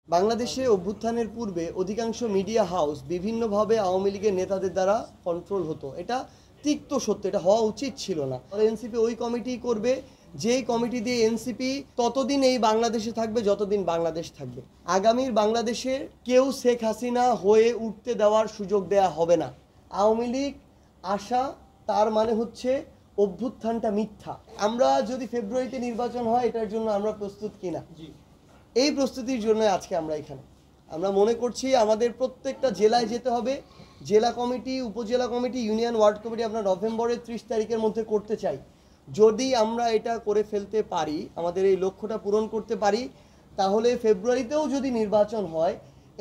বাংলাদেশে অভ্যুত্থানের পূর্বে অধিকাংশ মিডিয়া হাউস বিভিন্নভাবে আওয়ামী লীগের নেতাদের দ্বারা কন্ট্রোল হতো। এটা তিক্ত সত্য, এটা হওয়া উচিত ছিল না। এনসিপি ওই কমিটি করবে যেই কমিটি দিয়ে এনসিপি ততদিন এই বাংলাদেশে থাকবে যতদিন বাংলাদেশ থাকবে। আগামীর বাংলাদেশে কেউ শেখ হাসিনা হয়ে উঠতে দেওয়ার সুযোগ দেয়া হবে না। আওয়ামী লীগ আশা, তার মানে হচ্ছে অভ্যুত্থানটা মিথ্যা। আমরা যদি ফেব্রুয়ারিতে নির্বাচন হয় এটার জন্য আমরা প্রস্তুত কিনা, এই প্রস্তুতির জন্য আজকে আমরা এখানে। আমরা মনে করছি আমাদের প্রত্যেকটা জেলায় যেতে হবে। জেলা কমিটি, উপজেলা কমিটি, ইউনিয়ন ওয়ার্ড কমিটি আমরা নভেম্বরের 30 তারিখের মধ্যে করতে চাই। যদি আমরা এটা করে ফেলতে পারি, আমাদের এই লক্ষ্যটা পূরণ করতে পারি, তাহলে ফেব্রুয়ারিতেও যদি নির্বাচন হয়,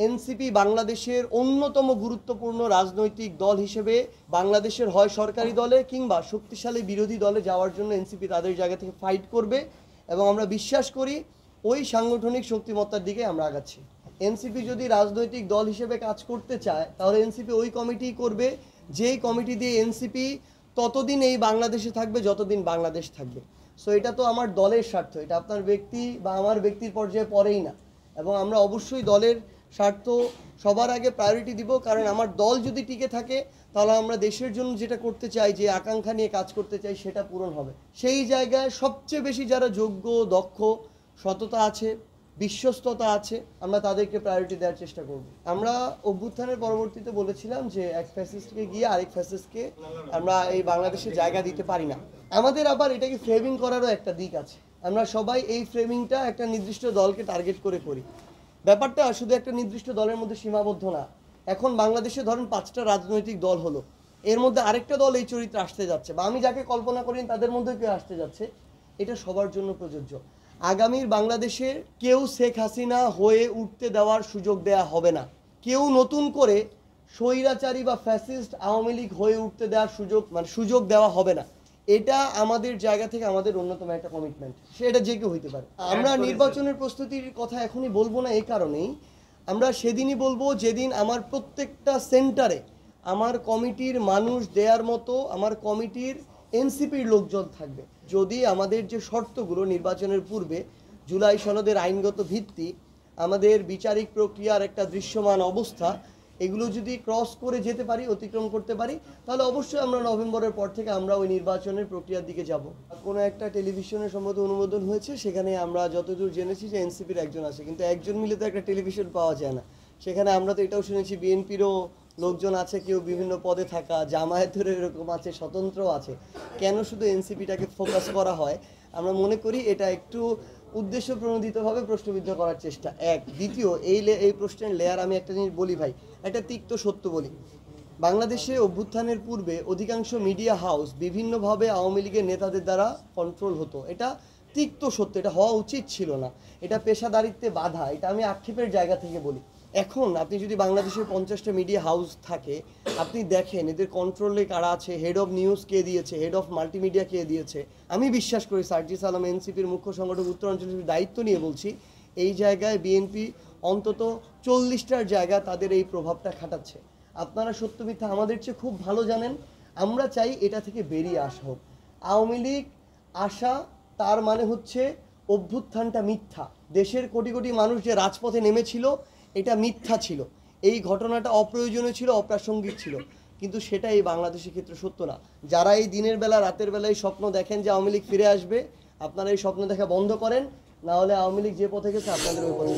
এনসিপি বাংলাদেশের অন্যতম গুরুত্বপূর্ণ রাজনৈতিক দল হিসেবে বাংলাদেশের হয় সরকারি দলে কিংবা শক্তিশালী বিরোধী দলে যাওয়ার জন্য এনসিপি তাদের জায়গা থেকে ফাইট করবে। এবং আমরা বিশ্বাস করি ওই সাংগঠনিক শক্তিমত্তার দিকে আমরা আগাচ্ছি। এনসিপি যদি রাজনৈতিক দল হিসেবে কাজ করতে চায় তাহলে এনসিপি ওই কমিটি করবে যেই কমিটি দিয়ে এনসিপি ততদিন এই বাংলাদেশে থাকবে যতদিন বাংলাদেশ থাকবে। সো এটা তো আমার দলের স্বার্থ, এটা আপনার ব্যক্তি বা আমার ব্যক্তির পর্যায়ে পড়েই না। এবং আমরা অবশ্যই দলের স্বার্থ সবার আগে প্রায়োরিটি দিব, কারণ আমার দল যদি টিকে থাকে তাহলে আমরা দেশের জন্য যেটা করতে চাই, যে আকাঙ্ক্ষা নিয়ে কাজ করতে চাই, সেটা পূরণ হবে। সেই জায়গায় সবচেয়ে বেশি যারা যোগ্য, দক্ষ, সততা আছে, বিশ্বস্ততা আছে, আমরা তাদেরকে প্রায়োরিটি দেওয়ার চেষ্টা করব। আমরা অভ্যুত্থানের পরবর্তীতে বলেছিলাম যে এক ফ্যাসিস্টকে গিয়ে আরেক ফ্যাসিস্টকে আমরা এই বাংলাদেশে জায়গা দিতে পারি না। আমাদের আবার এটাকে ফ্রেমিং করারও একটা দিক আছে। আমরা সবাই এই ফ্রেমিংটা একটা নির্দিষ্ট দলকে টার্গেট করে করি। ব্যাপারটা শুধু একটা নির্দিষ্ট দলের মধ্যে সীমাবদ্ধ না। এখন বাংলাদেশে ধরেন 5টা রাজনৈতিক দল হলো, এর মধ্যে আরেকটা দল এই চরিত্রে আসতে যাচ্ছে, বা আমি যাকে কল্পনা করি তাদের মধ্যে কেউ আসতে যাচ্ছে। এটা সবার জন্য প্রযোজ্য। আগামীর বাংলাদেশে কেউ শেখ হাসিনা হয়ে উঠতে দেওয়ার সুযোগ দেয়া হবে না। কেউ নতুন করে স্বৈরাচারী বা ফ্যাসিস্ট আওয়ামী লীগ হয়ে উঠতে দেওয়ার সুযোগ দেওয়া হবে না। এটা আমাদের জায়গা থেকে আমাদের অন্যতম একটা কমিটমেন্ট। সেটা যে কেউ হইতে পারে। আমরা নির্বাচনের প্রস্তুতির কথা এখনই বলবো না, এই কারণেই আমরা সেদিনই বলবো যেদিন আমার প্রত্যেকটা সেন্টারে আমার কমিটির মানুষ দেওয়ার মতো আমার কমিটির এনসিপির লোকজন থাকবে। যদি আমাদের যে শর্তগুলো নির্বাচনের পূর্বে, জুলাই সনদের আইনগত ভিত্তি, আমাদের বিচারিক প্রক্রিয়ার একটা দৃশ্যমান অবস্থা, এগুলো যদি ক্রস করে যেতে পারি, অতিক্রম করতে পারি, তাহলে অবশ্যই আমরা নভেম্বরের পর থেকে আমরা ওই নির্বাচনের প্রক্রিয়ার দিকে যাব। কোনো একটা টেলিভিশনের সম্মত অনুমোদন হয়েছে, সেখানে আমরা যতদূর জেনেছি যে এনসিপির একজন আছে, কিন্তু একজন মিলে তো একটা টেলিভিশন পাওয়া যায় না। সেখানে আমরা তো এটাও শুনেছি বিএনপিরও লোকজন আছে, কেউ বিভিন্ন পদে থাকা, জামায়াতের এরকম আছে, স্বতন্ত্র আছে। কেন শুধু এনসিপিটাকে ফোকাস করা হয়? আমরা মনে করি এটা একটু উদ্দেশ্য প্রণোদিতভাবে প্রশ্নবিদ্ধ করার চেষ্টা। এক, দ্বিতীয়, এই প্রশ্নের লেয়ার আমি একটা জিনিস বলি ভাই, একটা তিক্ত সত্য বলি। বাংলাদেশে অভ্যুত্থানের পূর্বে অধিকাংশ মিডিয়া হাউস বিভিন্নভাবে আওয়ামী লীগের নেতাদের দ্বারা কন্ট্রোল হতো। এটা তিক্ত সত্য, এটা হওয়া উচিত ছিল না। এটা পেশাদারিত্বে বাধা, এটা আমি আক্ষেপের জায়গা থেকে বলি। এখন আপনি যদি বাংলাদেশের 50টা মিডিয়া হাউস থাকে, আপনি দেখেন এদের কন্ট্রোলে কারা আছে, হেড অফ নিউজ কে দিয়েছে, হেড অফ মাল্টিমিডিয়া কে দিয়েছে। আমি বিশ্বাস করি সার্জিস আলম এনসিপির মুখ্য সংগঠক উত্তরাঞ্চলের দায়িত্ব নিয়ে বলছি, এই জায়গায় বিএনপি অন্তত 40টার জায়গা তাদের এই প্রভাবটা খাটাচ্ছে। আপনারা সত্য মিথ্যা আমাদের চেয়ে খুব ভালো জানেন। আমরা চাই এটা থেকে বেরিয়ে আসা হোক। আওয়ামী লীগ আশা, তার মানে হচ্ছে অভ্যুত্থানটা মিথ্যা। দেশের কোটি কোটি মানুষ যে রাজপথে নেমেছিল, এটা মিথ্যা ছিল। এই ঘটনাটা অপ্রয়োজনীয় ছিল, অপ্রাসঙ্গিক ছিল, কিন্তু সেটা এই বাংলাদেশের ক্ষেত্রে সত্য না। যারা এই দিনের বেলা রাতের বেলায় স্বপ্ন দেখেন যে আওয়ামী লীগ ফিরে আসবে, আপনারা এই স্বপ্ন দেখা বন্ধ করেন, না হলে আওয়ামী লীগ যে পথে গেছে আপনাদের ওই পথে